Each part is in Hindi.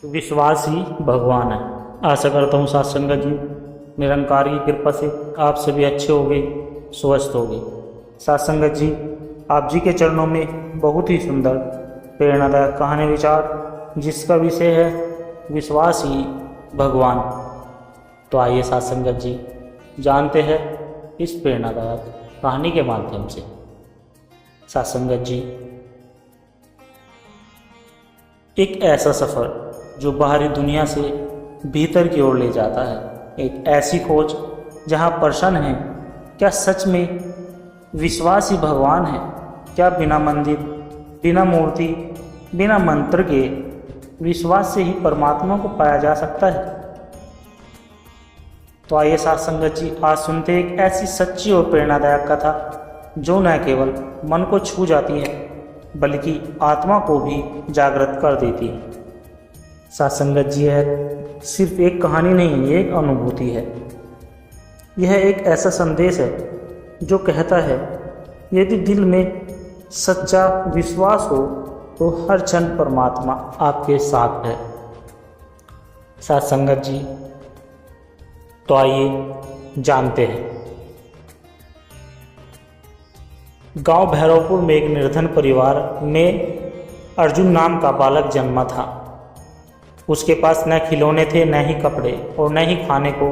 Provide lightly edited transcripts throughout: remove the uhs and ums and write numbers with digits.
विश्वास ही भगवान है। आशा करता हूँ साथ संगत जी निरंकार की कृपा से आप सभी अच्छे होंगे, स्वस्थ होंगे। साथ संगत जी, आप जी के चरणों में बहुत ही सुंदर प्रेरणादायक कहानी विचार जिसका विषय है विश्वास ही भगवान। तो आइए साथ संगत जी जानते हैं इस प्रेरणादायक कहानी के माध्यम से। साथ संगत जी, एक ऐसा सफ़र जो बाहरी दुनिया से भीतर की ओर ले जाता है, एक ऐसी खोज जहां प्रश्न है, क्या सच में विश्वास ही भगवान है? क्या बिना मंदिर, बिना मूर्ति, बिना मंत्र के विश्वास से ही परमात्मा को पाया जा सकता है? तो आइए साथ संगत जी आज सुनते हैं एक ऐसी सच्ची और प्रेरणादायक कथा जो न केवल मन को छू जाती है बल्कि आत्मा को भी जागृत कर देती है। साथ संगत जी, है सिर्फ एक कहानी नहीं, ये एक अनुभूति है। यह एक ऐसा संदेश है जो कहता है यदि दिल में सच्चा विश्वास हो तो हर क्षण परमात्मा आपके साथ है। साथ संगत जी, तो आइए जानते हैं। गांव भैरवपुर में एक निर्धन परिवार में अर्जुन नाम का बालक जन्मा था। उसके पास न खिलौने थे, न ही कपड़े और न ही खाने को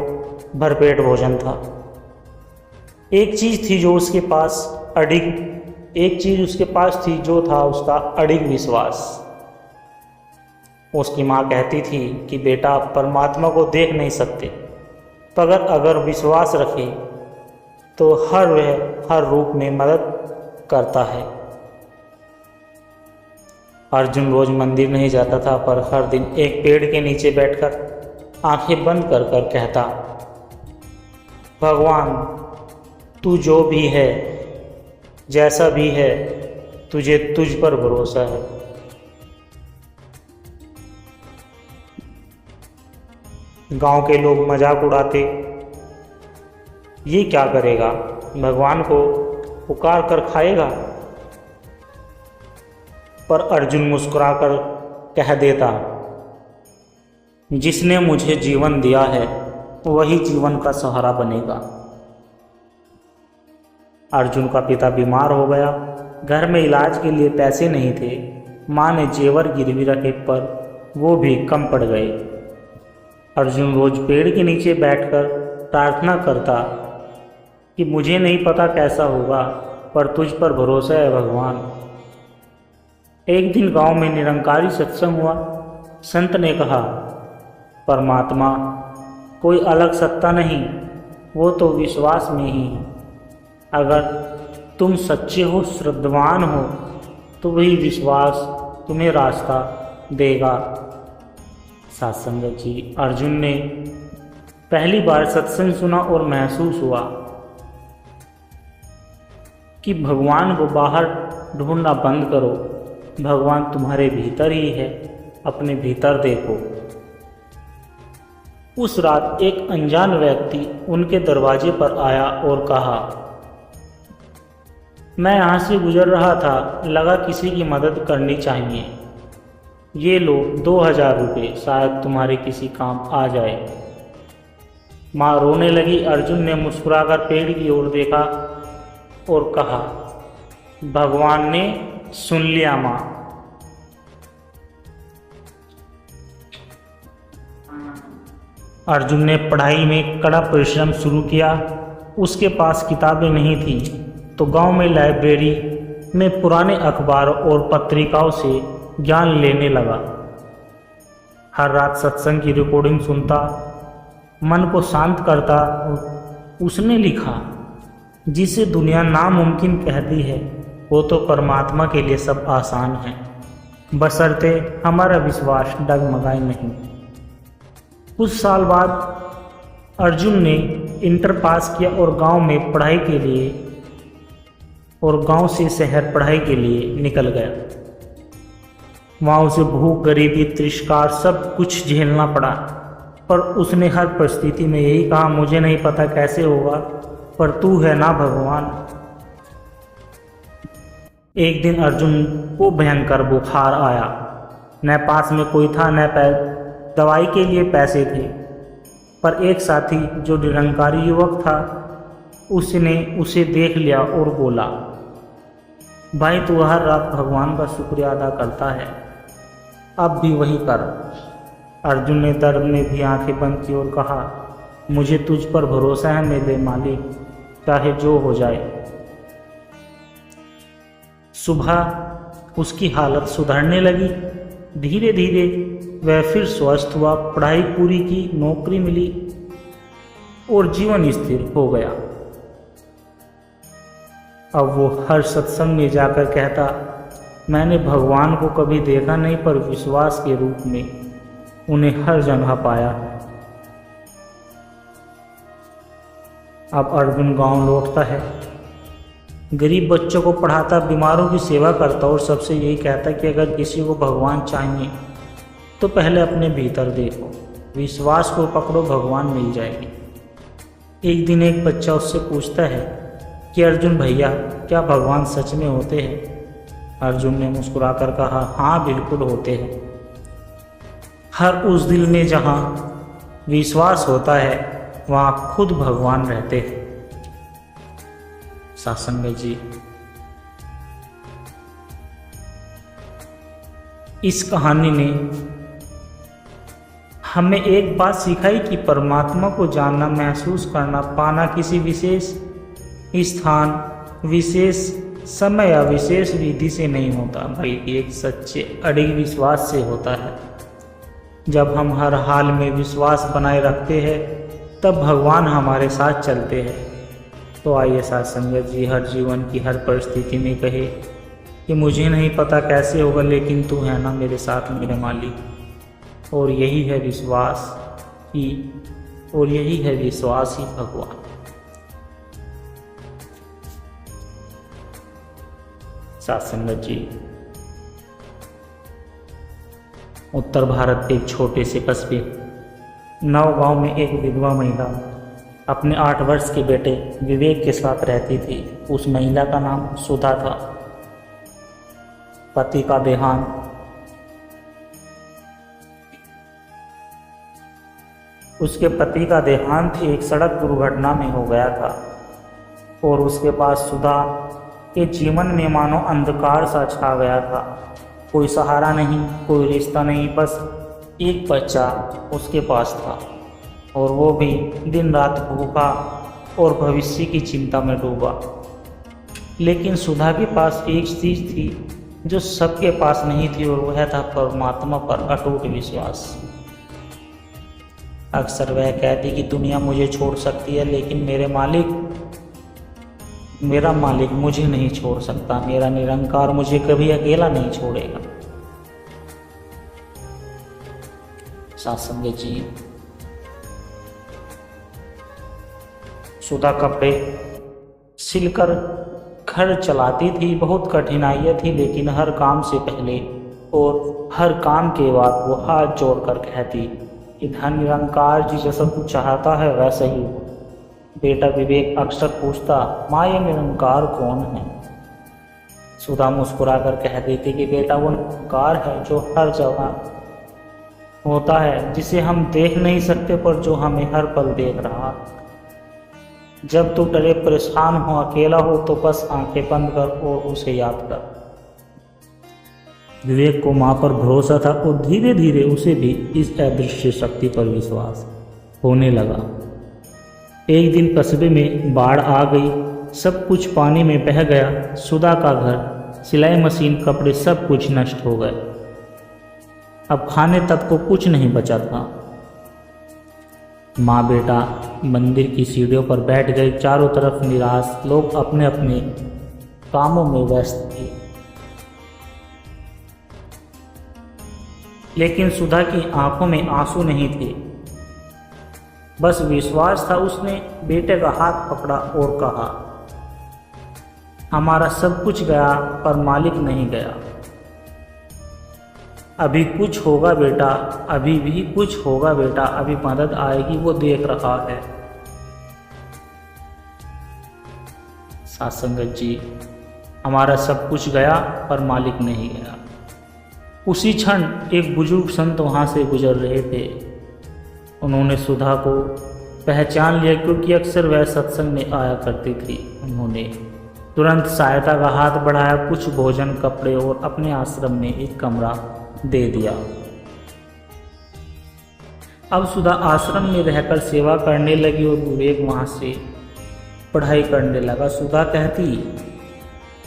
भरपेट भोजन था। एक चीज़ थी जो उसके पास थी जो था उसका अडिग विश्वास। उसकी माँ कहती थी कि बेटा, परमात्मा को देख नहीं सकते, पर अगर विश्वास रखे तो हर रूप में मदद करता है। अर्जुन रोज मंदिर नहीं जाता था, पर हर दिन एक पेड़ के नीचे बैठकर आंखें बंद कर कर कहता, भगवान तू जो भी है, जैसा भी है, तुझ पर भरोसा है। गांव के लोग मजाक उड़ाते, ये क्या करेगा, भगवान को पुकार कर खाएगा? पर अर्जुन मुस्कुराकर कह देता, जिसने मुझे जीवन दिया है वही जीवन का सहारा बनेगा। अर्जुन का पिता बीमार हो गया। घर में इलाज के लिए पैसे नहीं थे। माँ ने जेवर गिरवी रखे, पर वो भी कम पड़ गए। अर्जुन रोज पेड़ के नीचे बैठकर प्रार्थना करता कि मुझे नहीं पता कैसा होगा, पर तुझ पर भरोसा है भगवान। एक दिन गांव में निरंकारी सत्संग हुआ। संत ने कहा, परमात्मा कोई अलग सत्ता नहीं, वो तो विश्वास में ही है। अगर तुम सच्चे हो, श्रद्धावान हो, तो वही विश्वास तुम्हें रास्ता देगा। साथ संगत जी, अर्जुन ने पहली बार सत्संग सुना और महसूस हुआ कि भगवान को बाहर ढूंढना बंद करो, भगवान तुम्हारे भीतर ही है, अपने भीतर देखो। उस रात एक अनजान व्यक्ति उनके दरवाजे पर आया और कहा, मैं यहाँ से गुजर रहा था, लगा किसी की मदद करनी चाहिए। ये लो 2000 रुपये, शायद तुम्हारे किसी काम आ जाए। माँ रोने लगी। अर्जुन ने मुस्कुराकर पेड़ की ओर देखा और कहा, भगवान ने सुन लिया माँ। अर्जुन ने पढ़ाई में कड़ा परिश्रम शुरू किया। उसके पास किताबें नहीं थी, तो गांव में लाइब्रेरी में पुराने अखबार और पत्रिकाओं से ज्ञान लेने लगा। हर रात सत्संग की रिकॉर्डिंग सुनता, मन को शांत करता। उसने लिखा, जिसे दुनिया नामुमकिन कहती है, वो तो परमात्मा के लिए सब आसान है, बशर्ते हमारा विश्वास डगमगाए नहीं। कुछ साल बाद अर्जुन ने इंटर पास किया और गांव से शहर पढ़ाई के लिए निकल गया। वहाँ उसे भूख, गरीबी, तिरस्कार सब कुछ झेलना पड़ा, पर उसने हर परिस्थिति में यही कहा, मुझे नहीं पता कैसे होगा, पर तू है ना भगवान। एक दिन अर्जुन को भयंकर बुखार आया। न पास में कोई था, न दवाई के लिए पैसे थे, पर एक साथी जो निरंकारी युवक था उसने उसे देख लिया और बोला, भाई तू हर रात भगवान का शुक्रिया अदा करता है, अब भी वही कर। अर्जुन ने दर्द में भी आंखें बंद की और कहा, मुझे तुझ पर भरोसा है मेरे मालिक, चाहे जो हो जाए। सुबह उसकी हालत सुधरने लगी। धीरे धीरे वह फिर स्वस्थ हुआ, पढ़ाई पूरी की, नौकरी मिली और जीवन स्थिर हो गया। अब वो हर सत्संग में जाकर कहता, मैंने भगवान को कभी देखा नहीं, पर विश्वास के रूप में उन्हें हर जगह पाया है। अब अर्जुन गांव लौटता है, गरीब बच्चों को पढ़ाता, बीमारों की सेवा करता और सबसे यही कहता कि अगर किसी को भगवान चाहिए तो पहले अपने भीतर देखो, विश्वास को पकड़ो, भगवान मिल जाएगी। एक दिन एक बच्चा उससे पूछता है कि अर्जुन भैया, क्या भगवान सच में होते हैं? अर्जुन ने मुस्कुराकर कहा, हाँ बिल्कुल होते हैं। हर उस दिल में जहाँ विश्वास होता है वहाँ खुद भगवान रहते हैं। सत्संग जी, इस कहानी ने हमें एक बात सिखाई कि परमात्मा को जानना, महसूस करना, पाना किसी विशेष स्थान, विशेष समय या विशेष विधि से नहीं होता, बल्कि एक सच्चे अड़िग विश्वास से होता है। जब हम हर हाल में विश्वास बनाए रखते हैं तब भगवान हमारे साथ चलते हैं। तो आइए साथ संगत जी, हर जीवन की हर परिस्थिति में कहे कि मुझे नहीं पता कैसे होगा, लेकिन तू है ना मेरे साथ मेरे मालिक। और यही है विश्वास ही भगवान। साथ संगत जी, उत्तर भारत के एक छोटे से कस्बे नौगांव में एक विधवा महिला अपने 8 वर्ष के बेटे विवेक के साथ रहती थी। उस महिला का नाम सुधा था। पति का देहांत उसके पति का देहांत एक सड़क दुर्घटना में हो गया था और उसके पास सुधा के जीवन में मानो अंधकार सा छा गया था। कोई सहारा नहीं, कोई रिश्ता नहीं, बस एक बच्चा उसके पास था और वो भी दिन रात भूखा और भविष्य की चिंता में डूबा। लेकिन सुधा के पास एक चीज थी जो सबके पास नहीं थी और वह था परमात्मा पर अटूट विश्वास। अक्सर वह कहती कि दुनिया मुझे छोड़ सकती है, लेकिन मेरा मालिक मुझे नहीं छोड़ सकता, मेरा निरंकार मुझे कभी अकेला नहीं छोड़ेगा। सत्संग जी, सुधा कपड़े सिलकर घर चलाती थी। बहुत कठिनाइयाँ थी, लेकिन हर काम से पहले और हर काम के बाद वो हाथ जोड़कर कहती कि धन निरंकार जी, जैसा तू चाहता है वैसा ही हो। बेटा विवेक अक्सर पूछता, माँ ये निरंकार कौन है? सुधा मुस्कुरा कर कह देती कि बेटा वो निरंकार है जो हर जगह होता है, जिसे हम देख नहीं सकते पर जो हमें हर पल देख रहा है। जब तू डरे, परेशान हो, अकेला हो तो बस आंखें बंद कर और उसे याद कर। विवेक को माँ पर भरोसा था और धीरे धीरे उसे भी इस अदृश्य शक्ति पर विश्वास होने लगा। एक दिन कस्बे में बाढ़ आ गई, सब कुछ पानी में बह गया। सुधा का घर, सिलाई मशीन, कपड़े सब कुछ नष्ट हो गए। अब खाने तक को कुछ नहीं बचा था। माँ बेटा मंदिर की सीढ़ियों पर बैठ गए। चारों तरफ निराश लोग अपने अपने कामों में व्यस्त थे, लेकिन सुधा की आंखों में आंसू नहीं थे, बस विश्वास था। उसने बेटे का हाथ पकड़ा और कहा, हमारा सब कुछ गया पर मालिक नहीं गया। अभी कुछ होगा बेटा, अभी भी कुछ होगा बेटा, अभी मदद आएगी, वो देख रहा है। साथ संगत जी, हमारा सब कुछ गया पर मालिक नहीं गया। उसी क्षण एक बुजुर्ग संत वहाँ से गुजर रहे थे। उन्होंने सुधा को पहचान लिया क्योंकि अक्सर वह सत्संग में आया करती थी। उन्होंने तुरंत सहायता का हाथ बढ़ाया, कुछ भोजन, कपड़े और अपने आश्रम में एक कमरा दे दिया। अब सुधा आश्रम में रहकर सेवा करने लगी और विवेक वहाँ से पढ़ाई करने लगा। सुधा कहती,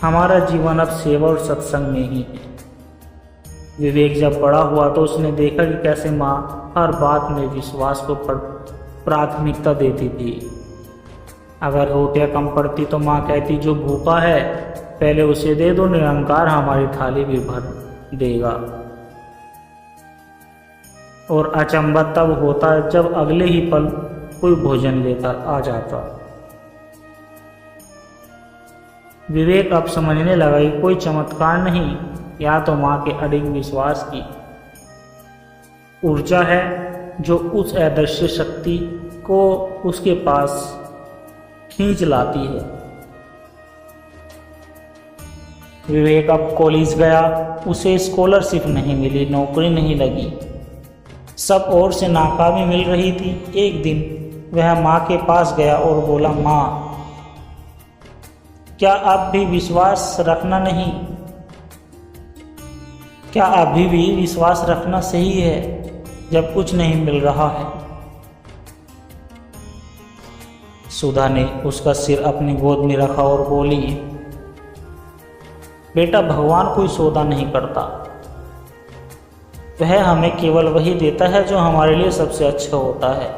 हमारा जीवन अब सेवा और सत्संग में ही है। विवेक जब बड़ा हुआ तो उसने देखा कि कैसे माँ हर बात में विश्वास को प्राथमिकता देती थी। अगर रोटियां कम पड़ती तो माँ कहती, जो भूखा है पहले उसे दे दो, निरंकार हमारी थाली भी भर देगा। और अचंभा तब होता जब अगले ही पल कोई भोजन लेकर आ जाता। विवेक अब समझने लगा कि कोई चमत्कार नहीं, या तो माँ के अडिग विश्वास की ऊर्जा है जो उस अदृश्य शक्ति को उसके पास खींच लाती है। विवेक अब कॉलेज गया। उसे स्कॉलरशिप नहीं मिली, नौकरी नहीं लगी, सब ओर से नाकामी मिल रही थी। एक दिन वह माँ के पास गया और बोला, माँ क्या अब भी विश्वास रखना नहीं? क्या अभी भी विश्वास रखना सही है जब कुछ नहीं मिल रहा है? सुधा ने उसका सिर अपनी गोद में रखा और बोली, बेटा, भगवान कोई सौदा नहीं करता। वह हमें केवल वही देता है जो हमारे लिए सबसे अच्छा होता है।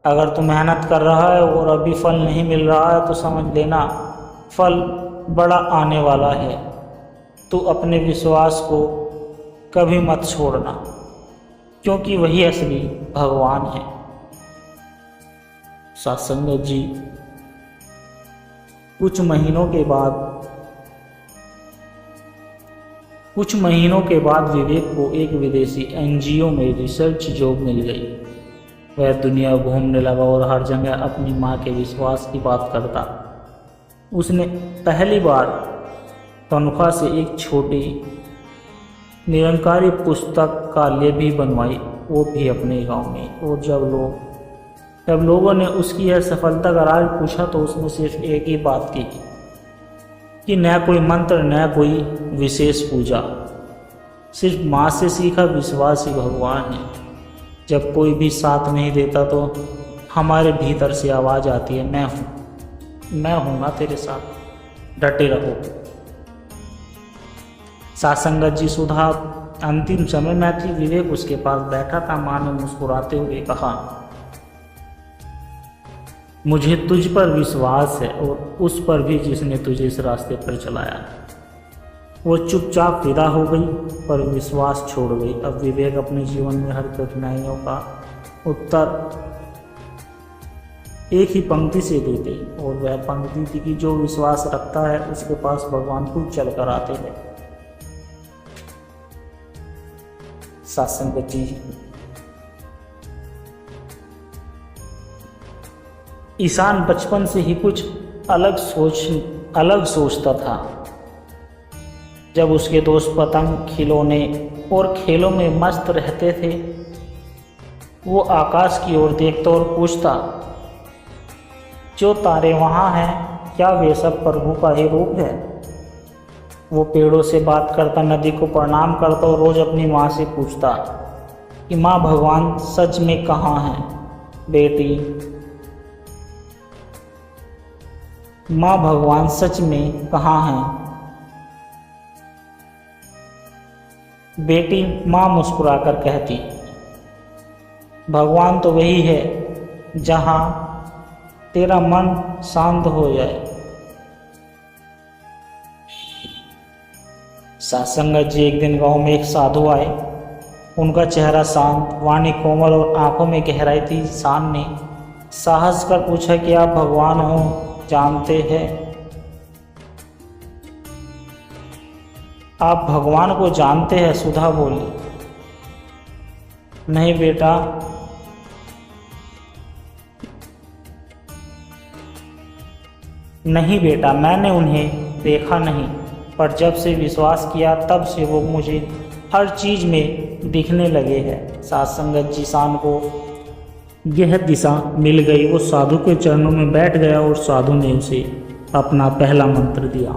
अगर तू मेहनत कर रहा है और अभी फल नहीं मिल रहा है तो समझ लेना फल बड़ा आने वाला है। तू अपने विश्वास को कभी मत छोड़ना, क्योंकि वही असली भगवान है। सत्संग जी, कुछ महीनों के बाद विवेक को एक विदेशी एनजीओ में रिसर्च जॉब मिल गई। वह दुनिया घूमने लगा और हर जगह अपनी माँ के विश्वास की बात करता। उसने पहली बार तनख्वाह से एक छोटी निरंकारी पुस्तक काल्य भी बनवाई, वो भी अपने गांव में। और जब लोगों ने उसकी यह सफलता का राज पूछा तो उसने सिर्फ एक ही बात की कि न कोई मंत्र, न कोई विशेष पूजा, सिर्फ माँ से सीखा विश्वास ही भगवान है। जब कोई भी साथ नहीं देता तो हमारे भीतर से आवाज़ आती है, मैं हूँ ना तेरे साथ, डटे रहो। सासंगत जी, सुधा अंतिम समय में थी। विवेक उसके पास बैठा था। माँ ने मुस्कुराते हुए कहा, मुझे तुझ पर विश्वास है और उस पर भी जिसने तुझे इस रास्ते पर चलाया। वो चुपचाप विदा हो गई पर विश्वास छोड़ गई। अब विवेक अपने जीवन में हर कठिनाइयों का उत्तर एक ही पंक्ति से देते, और वह पंक्ति थी कि जो विश्वास रखता है उसके पास भगवान खुद चल कर आते हैं। सत्संग जी, ईशान बचपन से ही कुछ अलग सोचता था। जब उसके दोस्त पतंग, खिलौने और खेलों में मस्त रहते थे, वो आकाश की ओर देखता और पूछता, जो तारे वहाँ हैं क्या वे सब प्रभु का ही रूप है? वो पेड़ों से बात करता, नदी को प्रणाम करता और रोज अपनी माँ से पूछता कि माँ, भगवान सच में कहाँ हैं? बेटी, माँ, भगवान सच में कहाँ हैं? बेटी माँ मुस्कुराकर कहती, भगवान तो वही है जहाँ तेरा मन शांत हो जाए। सत्संगत जी, एक दिन गांव में एक साधु आए। उनका चेहरा शांत, वाणी कोमल और आंखों में गहराई थी। शान ने साहस कर पूछा कि आप भगवान हो जानते हैं? आप भगवान को जानते हैं? सुधा बोली, नहीं बेटा, मैंने उन्हें देखा नहीं, पर जब से विश्वास किया तब से वो मुझे हर चीज में दिखने लगे हैं। साथ संगत जी शाम को यह दिशा मिल गई। वो साधु के चरणों में बैठ गया और साधु ने उसे अपना पहला मंत्र दिया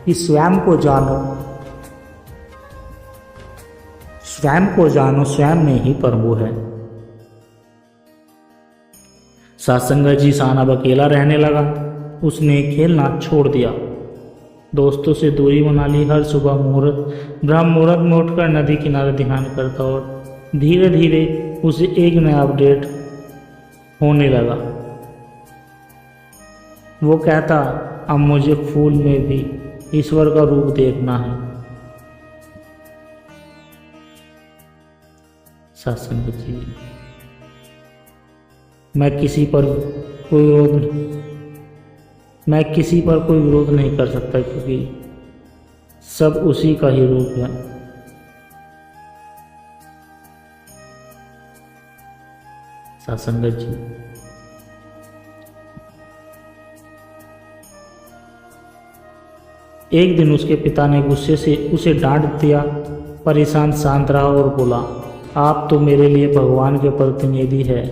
कि स्वयं को जानो, स्वयं को जानो, स्वयं में ही प्रभु है। सत्संगत जी सान अब अकेला रहने लगा। उसने खेलना छोड़ दिया, दोस्तों से दूरी बना ली। हर सुबह ब्रह्म मुहूर्त में उठकर नदी किनारे ध्यान करता और धीरे धीरे उसे एक नया अपडेट होने लगा। वो कहता, अब मुझे फूल में भी ईश्वर का रूप देखना है। सत्संग जी, मैं किसी पर कोई विरोध नहीं कर सकता, क्योंकि सब उसी का ही रूप है। सत्संगत जी, एक दिन उसके पिता ने गुस्से से उसे डांट दिया। परेशान शांत रहा और बोला, आप तो मेरे लिए भगवान के प्रतिनिधि है।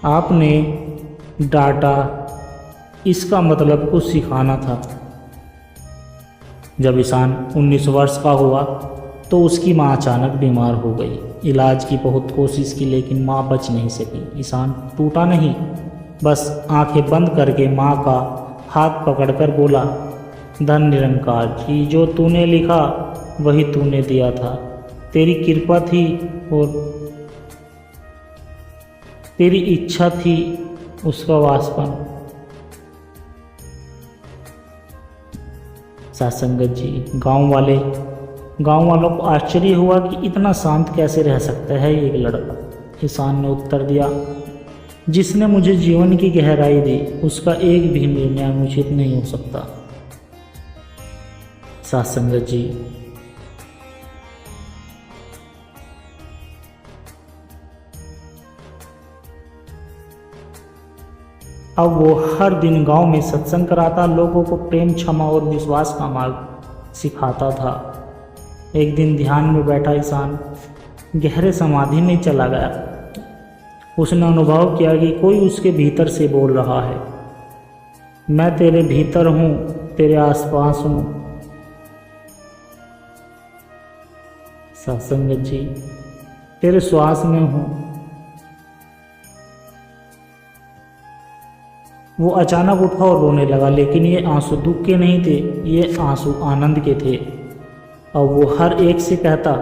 आपने डांटा, इसका मतलब कुछ सिखाना था। जब ईशान 19 वर्ष का हुआ तो उसकी मां अचानक बीमार हो गई। इलाज की बहुत कोशिश की, लेकिन मां बच नहीं सकी। ईशान टूटा नहीं, बस आंखें बंद करके मां का हाथ पकड़कर बोला, धन निरंकार जी, जो तूने लिखा वही तूने दिया था। तेरी कृपा थी और तेरी इच्छा थी उसका वासपन। सत्संगत जी, गांव वालों को आश्चर्य हुआ कि इतना शांत कैसे रह सकता है एक लड़का। ईशान ने उत्तर दिया, जिसने मुझे जीवन की गहराई दी उसका एक भी निर्णय अनुचित नहीं हो सकता। सत्संगत जी, अब वो हर दिन गांव में सत्संग कराता, लोगों को प्रेम, क्षमा और विश्वास का मार्ग सिखाता था। एक दिन ध्यान में बैठा ईशान गहरे समाधि में चला गया। उसने अनुभव किया कि कोई उसके भीतर से बोल रहा है, मैं तेरे भीतर हूँ, तेरे आसपास हूँ। सत्संगत जी, तेरे श्वास में हूँ। वो अचानक उठा और रोने लगा, लेकिन ये आंसू दुख के नहीं थे, ये आंसू आनंद के थे। और वो हर एक से कहता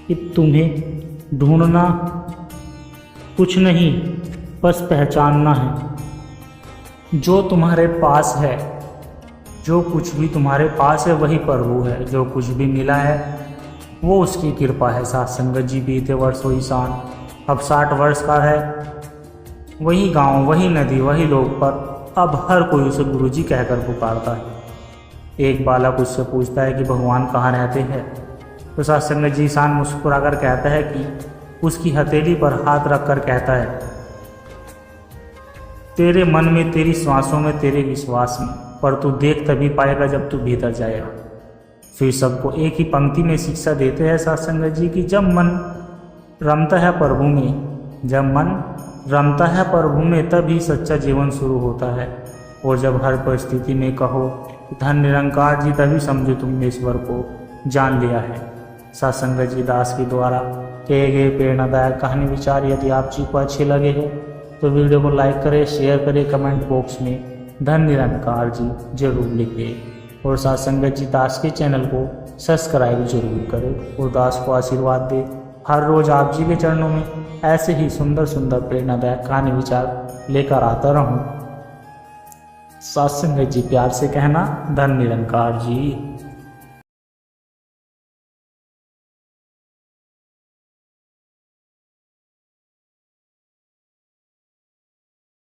कि तुम्हें ढूंढना कुछ नहीं, बस पहचानना है। जो तुम्हारे पास है, जो कुछ भी तुम्हारे पास है वही प्रभु है। जो कुछ भी मिला है वो उसकी कृपा है। सत्संगत जी, बीते वर्षों ईशान अब 60 वर्ष का है। वही गांव, वही नदी, वही लोग, पर अब हर कोई उसे गुरुजी कहकर पुकारता है। एक बालक उससे पूछता है कि भगवान कहाँ रहते हैं, तो सत्संगत जी ईशान मुस्कुराकर कहता है कि उसकी हथेली पर हाथ रखकर कहता है, तेरे मन में, तेरी सांसों में, तेरे विश्वास में, पर तू देख तभी पाएगा जब तू भीतर जाएगा। फिर सबको एक ही पंक्ति में शिक्षा देते हैं सत्संगत जी की, जब मन रमता है प्रभु में, जब मन रमता है प्रभु में, तभी सच्चा जीवन शुरू होता है। और जब हर परिस्थिति में कहो धन निरंकार जी, तभी समझो तुमने ईश्वर को जान लिया है। सत्संगत जी दास के द्वारा कहे गए प्रेरणादायक कहानी विचार यदि आप जी को अच्छे लगे हो तो वीडियो को लाइक करें, शेयर करें, कमेंट बॉक्स में धन निरंकार जी जरूर लिखें और सत्संगत जी दास के चैनल को सब्सक्राइब जरूर करें और दास को आशीर्वाद दे। हर रोज़ आप जी के चरणों में ऐसे ही सुंदर सुंदर प्रेरणादायक कहानी विचार लेकर आता रहूं। सत्संगत जी प्यार से कहना, धन निरंकार जी।